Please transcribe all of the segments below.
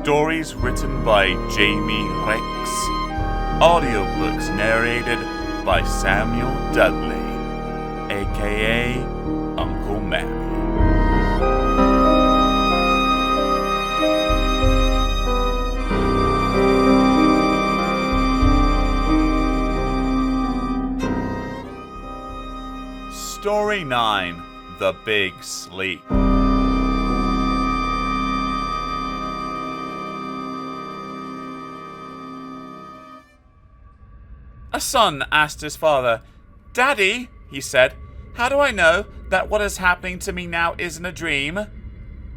Stories written by Jamie Rex. Audiobooks narrated by Samuel Dudley, aka Uncle Mammy. Story 9: The Big Sleep. A son asked his father, "Daddy," he said, "how do I know that what is happening to me now isn't a dream?"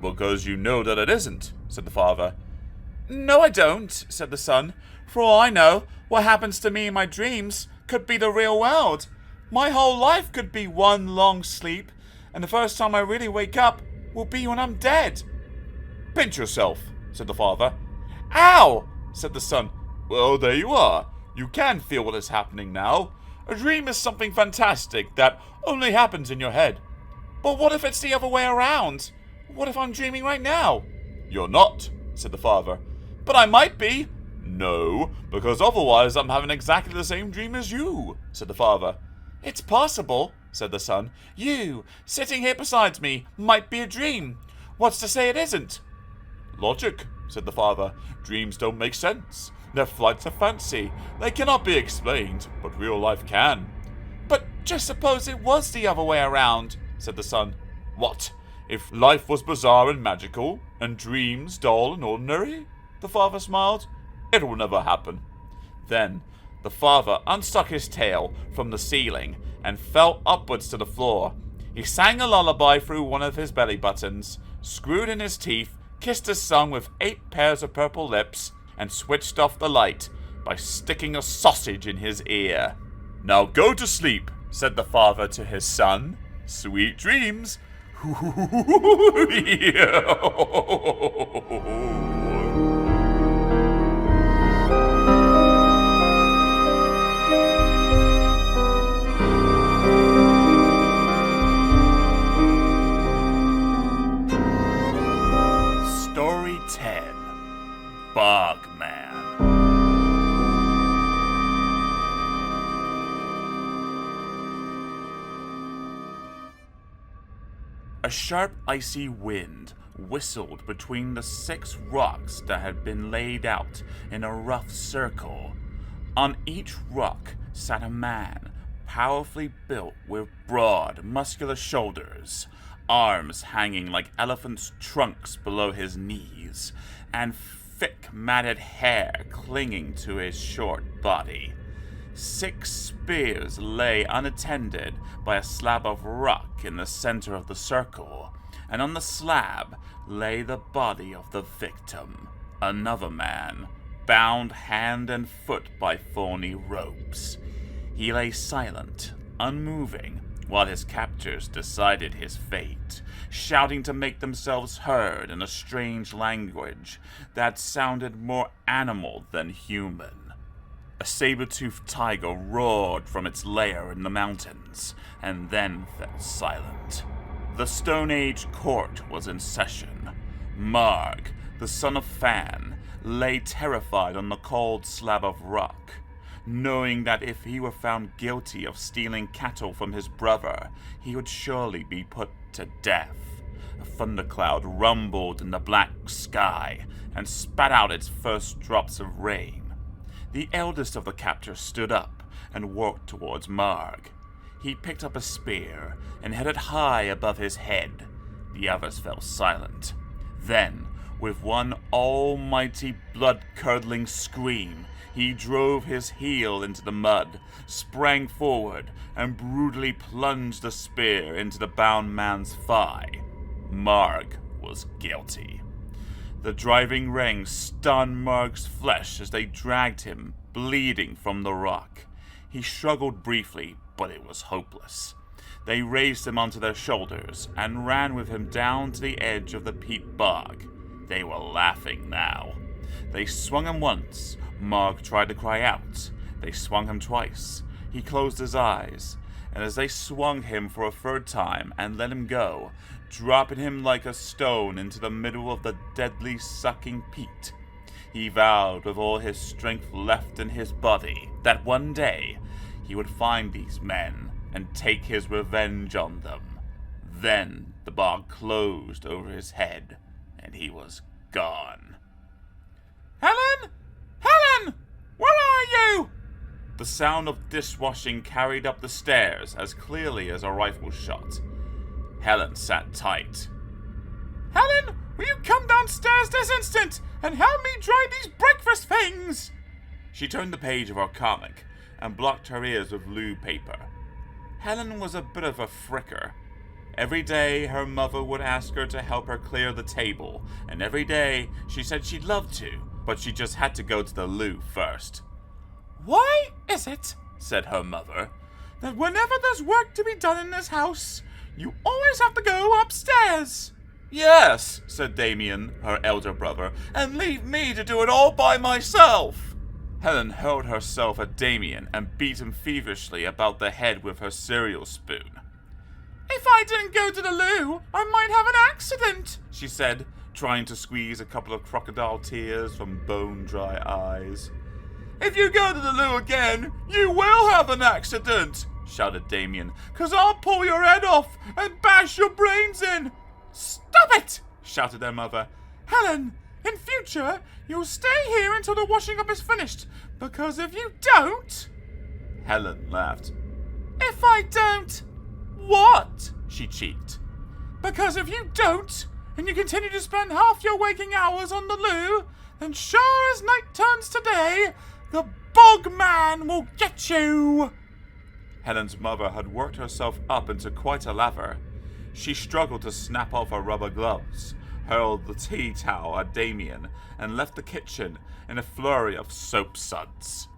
"Because you know that it isn't," said the father. "No, I don't," said the son. "For all I know, what happens to me in my dreams could be the real world. My whole life could be one long sleep, and the first time I really wake up will be when I'm dead." "Pinch yourself," said the father. "Ow!" said the son. "Well, there you are. You can feel what is happening now. A dream is something fantastic that only happens in your head." "But what if it's the other way around? What if I'm dreaming right now?" "You're not," said the father. "But I might be." "No, because otherwise I'm having exactly the same dream as you," said the father. "It's possible," said the son. "You, sitting here beside me, might be a dream. What's to say it isn't?" "Logic," said the father. "Dreams don't make sense. They're flights of fancy. They cannot be explained, but real life can." "But just suppose it was the other way around," said the son. "What? If life was bizarre and magical, and dreams dull and ordinary?" The father smiled. "It will never happen." Then the father unstuck his tail from the ceiling and fell upwards to the floor. He sang a lullaby through one of his belly buttons, screwed in his teeth, kissed his son with 8 pairs of purple lips, and switched off the light by sticking a sausage in his ear. "Now go to sleep," said the father to his son. "Sweet dreams." Story 10: Bogman. A sharp, icy wind whistled between the 6 rocks that had been laid out in a rough circle. On each rock sat a man, powerfully built with broad, muscular shoulders, arms hanging like elephants' trunks below his knees, and thick matted hair clinging to his short body. 6 spears lay unattended by a slab of rock in the center of the circle, and on the slab lay the body of the victim, another man, bound hand and foot by thorny ropes. He lay silent, unmoving, while his captors decided his fate, shouting to make themselves heard in a strange language that sounded more animal than human. A saber-toothed tiger roared from its lair in the mountains, and then fell silent. The Stone Age court was in session. Marg, the son of Fan, lay terrified on the cold slab of rock, knowing that if he were found guilty of stealing cattle from his brother, he would surely be put to death. A thundercloud rumbled in the black sky and spat out its first drops of rain. The eldest of the captors stood up and walked towards Marg. He picked up a spear and held it high above his head. The others fell silent. Then, with one almighty blood-curdling scream, he drove his heel into the mud, sprang forward, and brutally plunged the spear into the bound man's thigh. Marg was guilty. The driving rain stunned Marg's flesh as they dragged him, bleeding, from the rock. He struggled briefly, but it was hopeless. They raised him onto their shoulders and ran with him down to the edge of the peat bog. They were laughing now. They swung him once. Marg tried to cry out. They swung him twice. He closed his eyes, and as they swung him for a third time and let him go, dropping him like a stone into the middle of the deadly sucking peat, he vowed with all his strength left in his body that one day he would find these men and take his revenge on them. Then the bog closed over his head, and he was gone. "Helen! Helen! Where are you?" The sound of dishwashing carried up the stairs as clearly as a rifle shot. Helen sat tight. "Helen, will you come downstairs this instant and help me dry these breakfast things?" She turned the page of her comic and blocked her ears with loo paper. Helen was a bit of a fricker. Every day her mother would ask her to help her clear the table, and every day she said she'd love to, but she just had to go to the loo first. "Why is it," said her mother, "that whenever there's work to be done in this house, you always have to go upstairs?" "Yes," said Damien, her elder brother, "and leave me to do it all by myself." Helen hurled herself at Damien and beat him feverishly about the head with her cereal spoon. "If I didn't go to the loo, I might have an accident," she said, trying to squeeze a couple of crocodile tears from bone-dry eyes. "If you go to the loo again, you will have an accident," shouted Damien, "'cause I'll pull your head off and bash your brains in." "Stop it!" shouted their mother. "Helen, in future, you'll stay here until the washing up is finished, because if you don't—" Helen laughed. "If I don't—" "What?" she cheeked. "Because if you don't, and you continue to spend half your waking hours on the loo, then sure as night turns today, the Bogman will get you." Helen's mother had worked herself up into quite a lather. She struggled to snap off her rubber gloves, hurled the tea towel at Damien, and left the kitchen in a flurry of soap suds.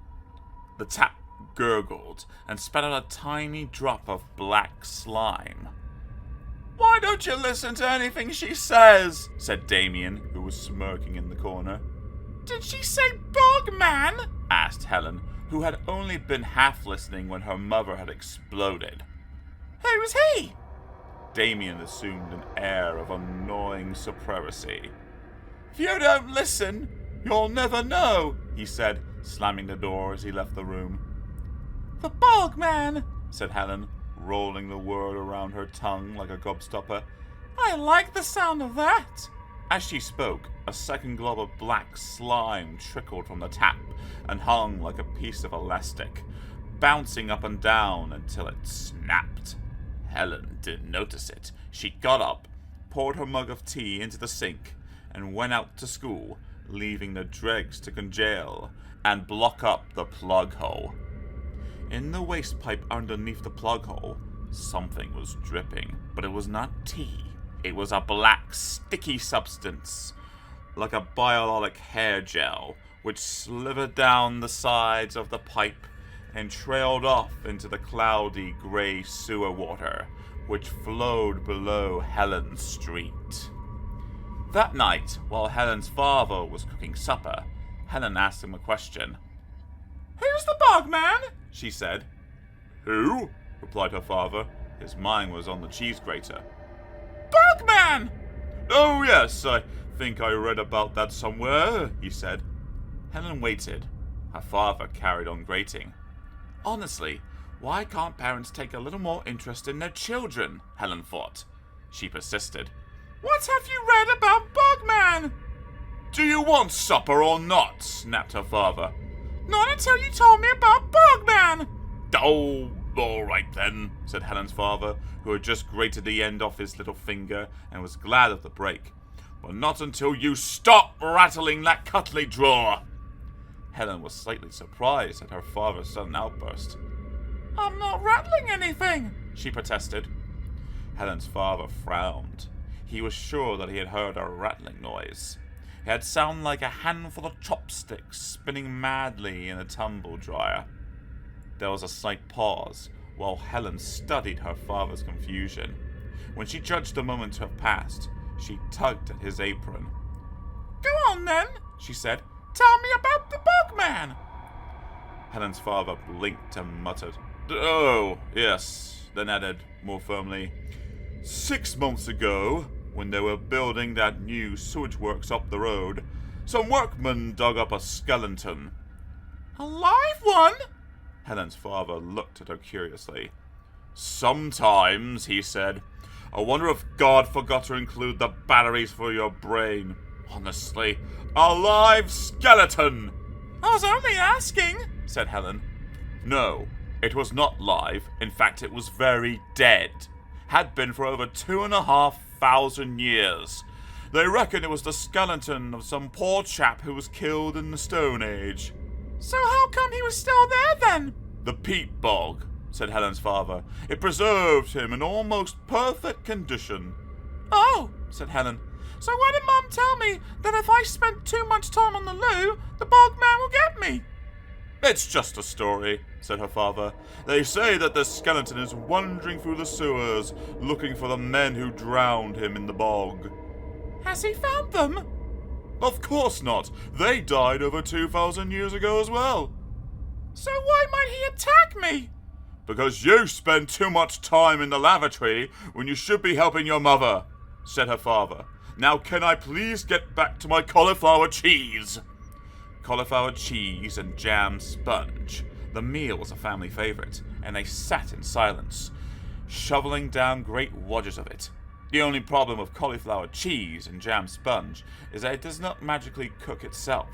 The tap gurgled and spat out a tiny drop of black slime. "Why don't you listen to anything she says?" said Damien, who was smirking in the corner. "Did she say Bogman?" asked Helen, who had only been half listening when her mother had exploded. "Who's he?" Damien assumed an air of annoying supremacy. "If you don't listen, you'll never know," he said, slamming the door as he left the room. "The Bogman," said Helen, rolling the word around her tongue like a gobstopper. "I like the sound of that." As she spoke, a second glob of black slime trickled from the tap and hung like a piece of elastic, bouncing up and down until it snapped. Helen didn't notice it. She got up, poured her mug of tea into the sink, and went out to school, leaving the dregs to congeal and block up the plug hole. In the waste pipe underneath the plug hole, something was dripping, but it was not tea. It was a black, sticky substance, like a biologic hair gel, which slithered down the sides of the pipe and trailed off into the cloudy grey sewer water, which flowed below Helen's street. That night, while Helen's father was cooking supper, Helen asked him a question. "Who's the Bogman?" she said. "Who?" replied her father. His mind was on the cheese grater. "Bogman!" "Oh, yes, I think I read about that somewhere," he said. Helen waited. Her father carried on grating. Honestly, why can't parents take a little more interest in their children? Helen thought. She persisted. "What have you read about Bogman?" "Do you want supper or not?" snapped her father. "Not until you told me about Bogman." "Oh, all right then," said Helen's father, who had just grated the end off his little finger and was glad of the break. "But not until you stop rattling that cutlery drawer." Helen was slightly surprised at her father's sudden outburst. "I'm not rattling anything," she protested. Helen's father frowned. He was sure that he had heard a rattling noise. It had sounded like a handful of chopsticks spinning madly in a tumble dryer. There was a slight pause, while Helen studied her father's confusion. When she judged the moment to have passed, she tugged at his apron. "Go on, then," she said. "Tell me about the Bogman." Helen's father blinked and muttered, Oh, yes, then added more firmly. 6 months ago, when they were building that new sewage works up the road, some workmen dug up a skeleton. A live one? Helen's father looked at her curiously. Sometimes, he said. I wonder if God forgot to include the batteries for your brain. Honestly, a live skeleton! I was only asking, said Helen. No, it was not live. In fact, it was very dead. Had been for over 2,500 years. They reckon it was the skeleton of some poor chap who was killed in the Stone Age. So how come he was still there then? The peat bog, said Helen's father. It preserved him in almost perfect condition. Oh, said Helen. So why did Mum tell me that if I spent too much time on the loo, the Bogman will get me? It's just a story, said her father. They say that the skeleton is wandering through the sewers, looking for the men who drowned him in the bog. Has he found them? Of course not. They died over 2,000 years ago as well. So why might he attack me? Because you spend too much time in the lavatory when you should be helping your mother, said her father. Now can I please get back to my cauliflower cheese? Cauliflower cheese and jam sponge. The meal was a family favorite, and they sat in silence, shoveling down great wadges of it. The only problem with cauliflower cheese and jam sponge is that it does not magically cook itself.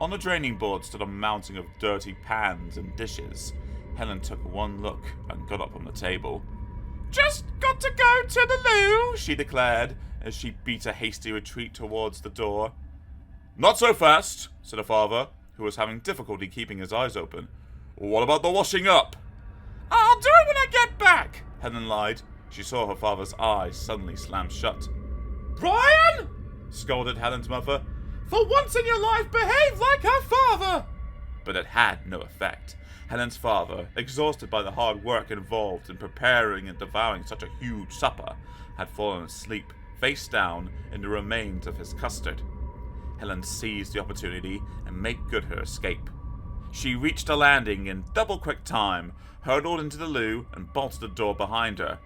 On the draining board stood a mountain of dirty pans and dishes. Helen took one look and got up from the table. Just got to go to the loo, she declared, as she beat a hasty retreat towards the door. Not so fast, said her father, who was having difficulty keeping his eyes open. What about the washing up? I'll do it when I get back, Helen lied. She saw her father's eyes suddenly slam shut. Brian! Scolded Helen's mother. For once in your life, behave like her father! But it had no effect. Helen's father, exhausted by the hard work involved in preparing and devouring such a huge supper, had fallen asleep, face down, in the remains of his custard. Helen seized the opportunity and made good her escape. She reached a landing in double-quick time, hurtled into the loo, and bolted the door behind her.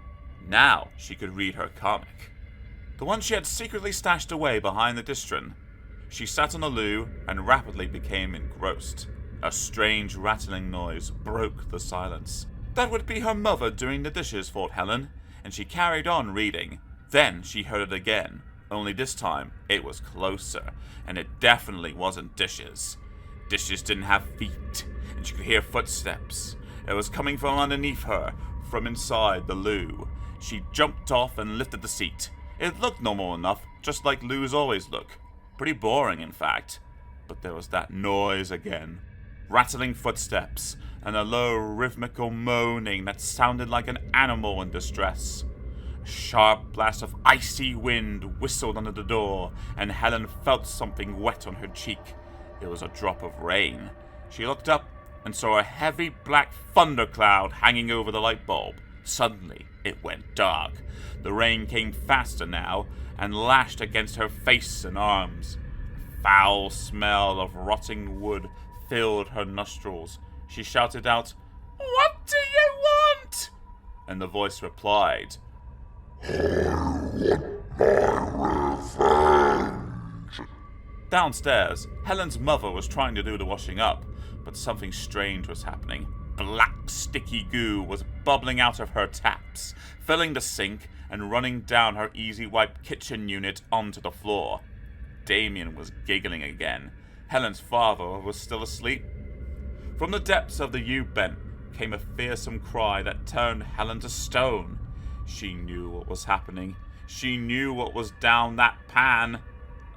Now she could read her comic. The one she had secretly stashed away behind the distrin. She sat on the loo and rapidly became engrossed. A strange rattling noise broke the silence. That would be her mother doing the dishes, thought Helen, and she carried on reading. Then she heard it again, only this time it was closer, and it definitely wasn't dishes. Dishes didn't have feet, and she could hear footsteps. It was coming from underneath her, from inside the loo. She jumped off and lifted the seat. It looked normal enough, just like loos always look. Pretty boring, in fact. But there was that noise again. Rattling footsteps, and a low rhythmical moaning that sounded like an animal in distress. A sharp blast of icy wind whistled under the door, and Helen felt something wet on her cheek. It was a drop of rain. She looked up and saw a heavy black thundercloud hanging over the light bulb. Suddenly, it went dark. The rain came faster now, and lashed against her face and arms. A foul smell of rotting wood filled her nostrils. She shouted out, "What do you want?" And the voice replied, Downstairs, Helen's mother was trying to do the washing up, but something strange was happening. Black, sticky goo was bubbling out of her taps, filling the sink and running down her Easy Wipe kitchen unit onto the floor. Damien was giggling again. Helen's father was still asleep. From the depths of the U-bent came a fearsome cry that turned Helen to stone. She knew what was happening. She knew what was down that pan.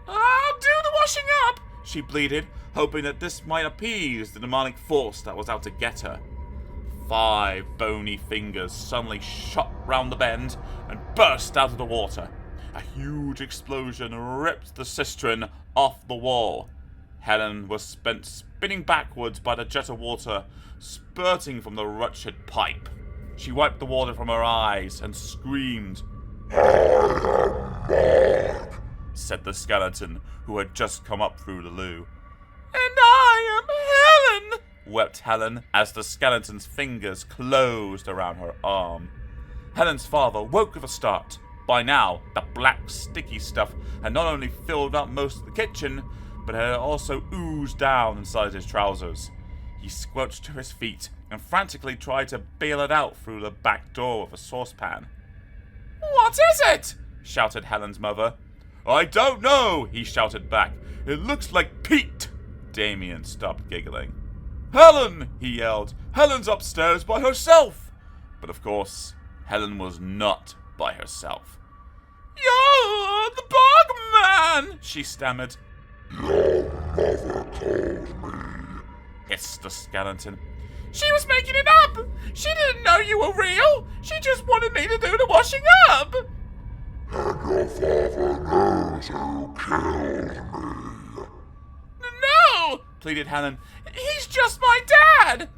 "I'll do the washing up," she bleated, hoping that this might appease the demonic force that was out to get her. 5 bony fingers suddenly shot round the bend and burst out of the water. A huge explosion ripped the cistern off the wall. Helen was spent spinning backwards by the jet of water spurting from the wretched pipe. She wiped the water from her eyes and screamed. Said the skeleton, who had just come up through the loo. "And I am Helen," wept Helen as the skeleton's fingers closed around her arm. Helen's father woke with a start. By now, the black, sticky stuff had not only filled up most of the kitchen, but had also oozed down inside his trousers. He squelched to his feet and frantically tried to bail it out through the back door with a saucepan. "What is it?" shouted Helen's mother. "I don't know," he shouted back. "It looks like Pete." Damien stopped giggling. "Helen!" he yelled. "Helen's upstairs by herself!" But of course, Helen was not by herself. "You're the Bogman!" she stammered. "Your mother told me," hissed the skeleton. "She was making it up! She didn't know you were real! She just wanted me to do the washing up!" "And your father knows who killed me." "No!" pleaded Helen. "He's just my dad!"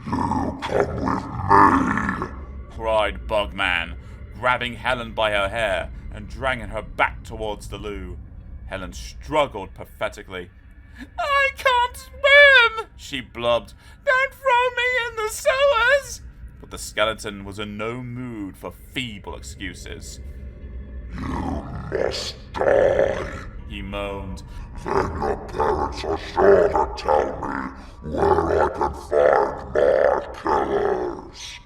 "You come with me," cried Bogman, grabbing Helen by her hair and dragging her back towards the loo. Helen struggled pathetically. "I can't swim!" she blubbed. "Don't throw me in the sewers!" But the skeleton was in no mood for feeble excuses. "You must die," he moaned. "Then your parents are sure to tell me where I can find my killers."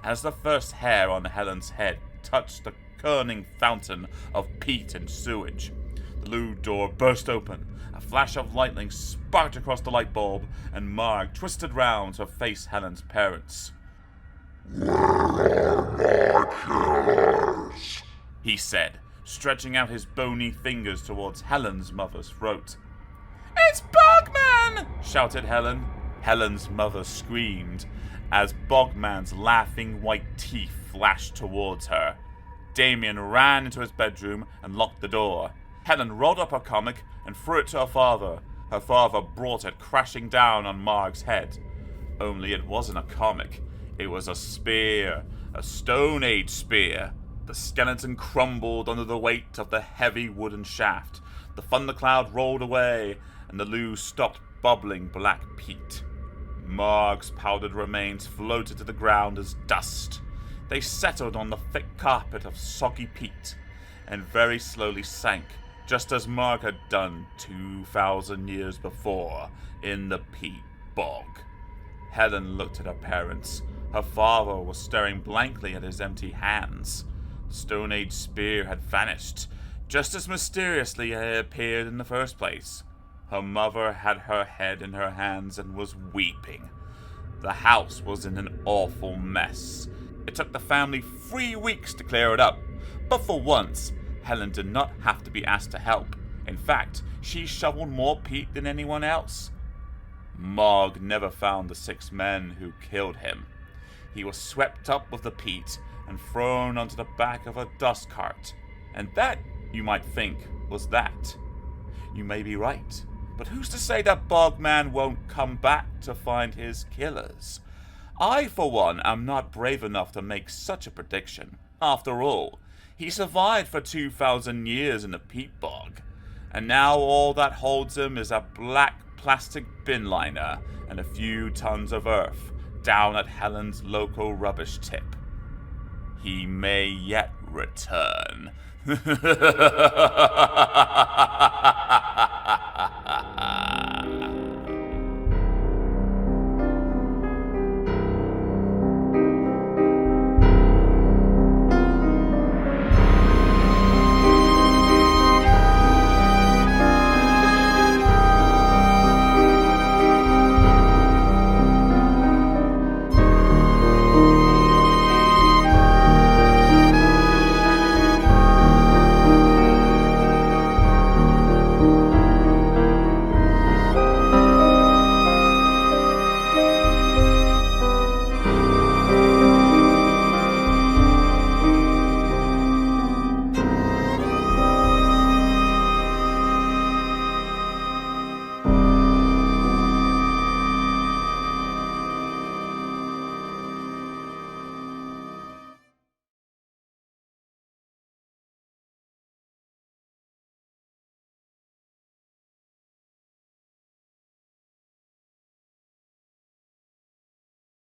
As the first hair on Helen's head touched the churning fountain of peat and sewage, the loo door burst open. A flash of lightning sparked across the light bulb, and Marg twisted round to face Helen's parents. "Where are my killers?" he said, stretching out his bony fingers towards Helen's mother's throat. "It's Bogman!" shouted Helen. Helen's mother screamed as Bogman's laughing white teeth flashed towards her. Damien ran into his bedroom and locked the door. Helen rolled up her comic and threw it to her father. Her father brought it crashing down on Marg's head. Only it wasn't a comic. It was a spear, a Stone Age spear. The skeleton crumbled under the weight of the heavy wooden shaft. The thundercloud rolled away, and the loo stopped bubbling black peat. Marg's powdered remains floated to the ground as dust. They settled on the thick carpet of soggy peat, and very slowly sank, just as Marg had done 2,000 years before in the peat bog. Helen looked at her parents. Her father was staring blankly at his empty hands. The Stone Age spear had vanished, just as mysteriously it had appeared in the first place. Her mother had her head in her hands and was weeping. The house was in an awful mess. It took the family 3 weeks to clear it up, but for once, Helen did not have to be asked to help. In fact, she shoveled more peat than anyone else. Marg never found the 6 men who killed him. He was swept up with the peat and thrown onto the back of a dust cart. And that, you might think, was that. You may be right, but who's to say that Bogman won't come back to find his killers? I, for one, am not brave enough to make such a prediction. After all, he survived for 2,000 years in the peat bog, and now all that holds him is a black plastic bin liner and a few tons of earth down at Helen's local rubbish tip. He may yet return.